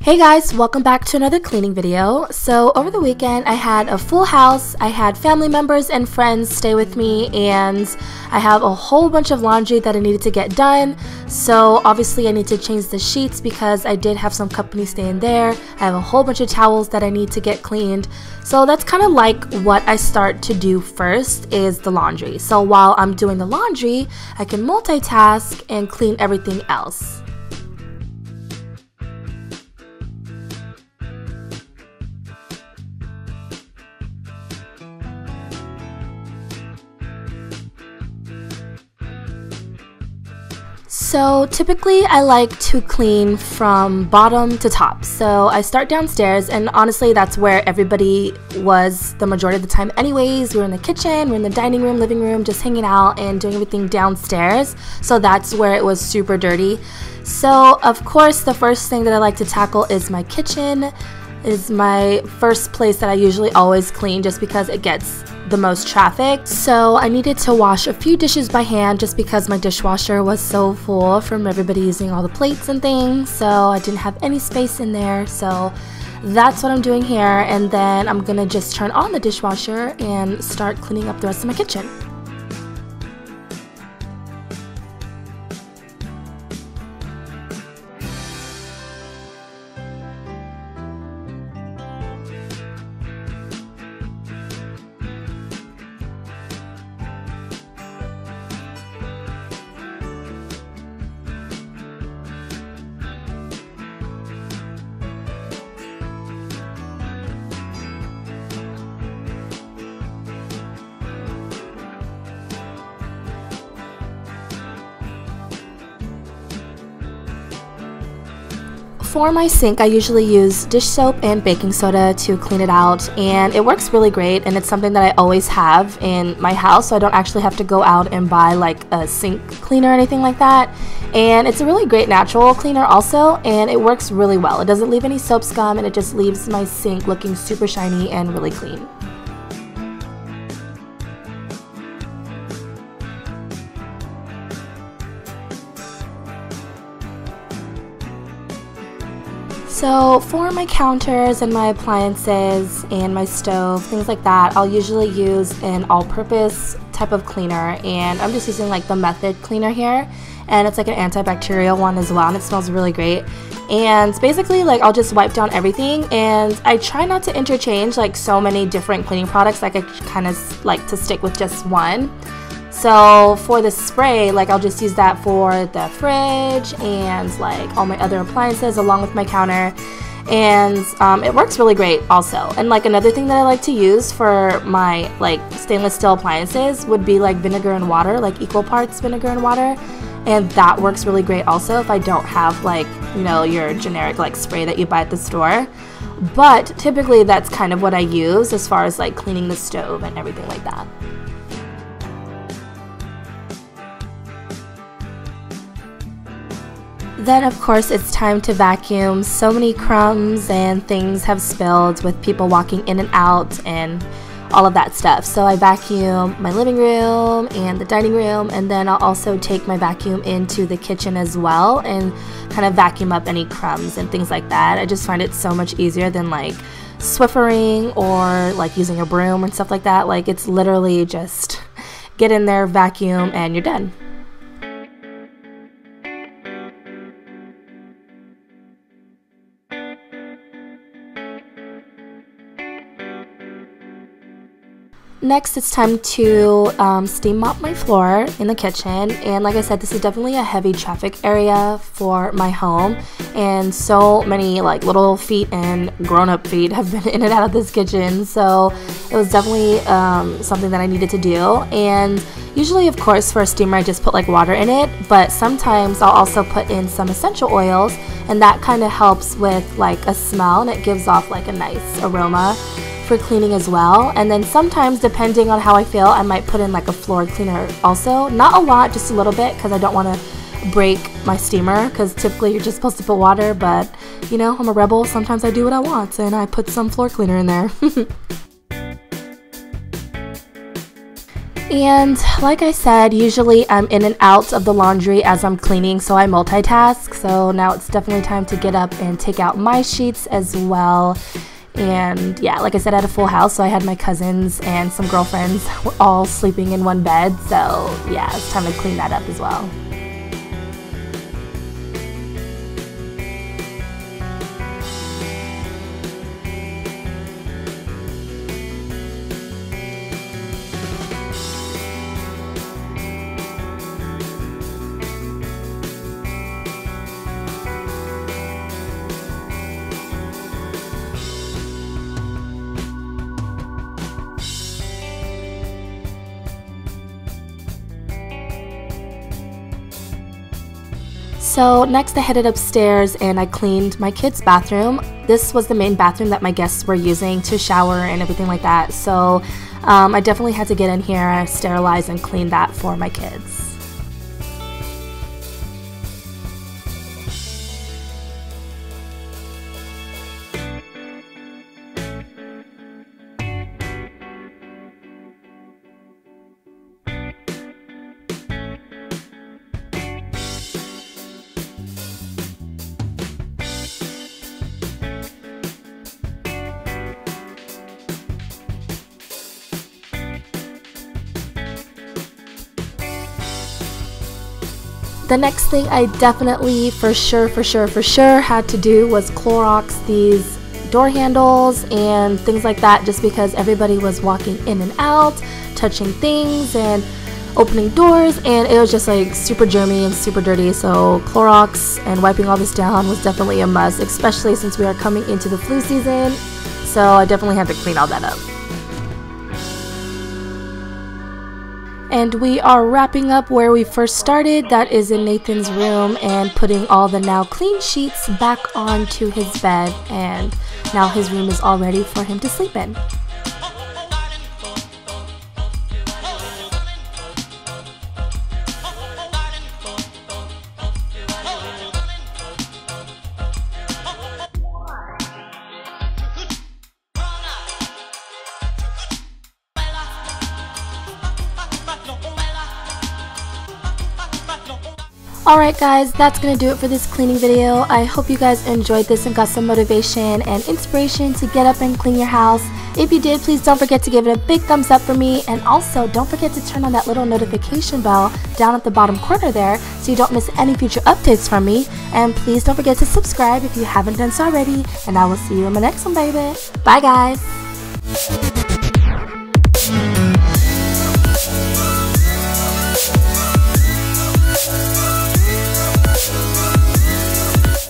Hey guys, welcome back to another cleaning video. So over the weekend I had a full house. I had family members and friends stay with me, and I have a whole bunch of laundry that I needed to get done. So obviously I need to change the sheets because I did have some company staying there. I have a whole bunch of towels that I need to get cleaned. So that's kind of like what I start to do first, is the laundry. So while I'm doing the laundry, I can multitask and clean everything else. So typically I like to clean from bottom to top. So I start downstairs, and honestly that's where everybody was the majority of the time anyways. We're in the kitchen, we're in the dining room, living room, just hanging out and doing everything downstairs. So that's where it was super dirty. So of course the first thing that I like to tackle is my kitchen. Is my first place that I usually always clean just because it gets the most traffic. So I needed to wash a few dishes by hand just because my dishwasher was so full from everybody using all the plates and things. So I didn't have any space in there. So that's what I'm doing here, and then I'm gonna just turn on the dishwasher and start cleaning up the rest of my kitchen. For my sink, I usually use dish soap and baking soda to clean it out, and it works really great, and it's something that I always have in my house, so I don't actually have to go out and buy like a sink cleaner or anything like that. And it's a really great natural cleaner also, and it works really well. It doesn't leave any soap scum, and it just leaves my sink looking super shiny and really clean. So for my counters and my appliances and my stove, things like that, I'll usually use an all-purpose type of cleaner, and I'm just using like the Method cleaner here, and it's like an antibacterial one as well, and it smells really great. And basically like I'll just wipe down everything, and I try not to interchange like so many different cleaning products. Like I kind of like to stick with just one. So for the spray, like I'll just use that for the fridge and like all my other appliances along with my counter, and it works really great also. And like another thing that I like to use for my like stainless steel appliances would be like vinegar and water, like equal parts vinegar and water, and that works really great also if I don't have like, you know, your generic like spray that you buy at the store. But typically that's kind of what I use as far as like cleaning the stove and everything like that. Then of course it's time to vacuum. So many crumbs and things have spilled with people walking in and out and all of that stuff. So I vacuum my living room and the dining room, and then I'll also take my vacuum into the kitchen as well and kind of vacuum up any crumbs and things like that. I just find it so much easier than like Swiffering or like using a broom and stuff like that. Like it's literally just get in there, vacuum, and you're done. Next, it's time to steam mop my floor in the kitchen, and like I said, this is definitely a heavy traffic area for my home, and so many like little feet and grown-up feet have been in and out of this kitchen, so it was definitely something that I needed to do. And usually, of course, for a steamer I just put like water in it, but sometimes I'll also put in some essential oils, and that kind of helps with like a smell, and it gives off like a nice aroma for cleaning as well. And then sometimes, depending on how I feel, I might put in like a floor cleaner also. Not a lot, just a little bit, because I don't want to break my steamer, because typically you're just supposed to put water, but you know, I'm a rebel. Sometimes I do what I want, and I put some floor cleaner in there. And like I said, usually I'm in and out of the laundry as I'm cleaning, so I multitask. So now it's definitely time to get up and take out my sheets as well. And yeah, like I said, I had a full house, so I had my cousins and some girlfriends all sleeping in one bed. So yeah, it's time to clean that up as well. So next I headed upstairs and I cleaned my kids' bathroom. This was the main bathroom that my guests were using to shower and everything like that. So I definitely had to get in here, sterilize and clean that for my kids. The next thing I definitely for sure had to do was Clorox these door handles and things like that, just because everybody was walking in and out, touching things and opening doors, and it was just like super germy and super dirty. So Clorox and wiping all this down was definitely a must, especially since we are coming into the flu season. So I definitely had to clean all that up. And we are wrapping up where we first started, that is in Nathan's room, and putting all the now clean sheets back onto his bed, and now his room is all ready for him to sleep in. Alright guys, that's going to do it for this cleaning video. I hope you guys enjoyed this and got some motivation and inspiration to get up and clean your house. If you did, please don't forget to give it a big thumbs up for me, and also don't forget to turn on that little notification bell down at the bottom corner there so you don't miss any future updates from me. And please don't forget to subscribe if you haven't done so already, and I will see you in my next one, baby. Bye guys!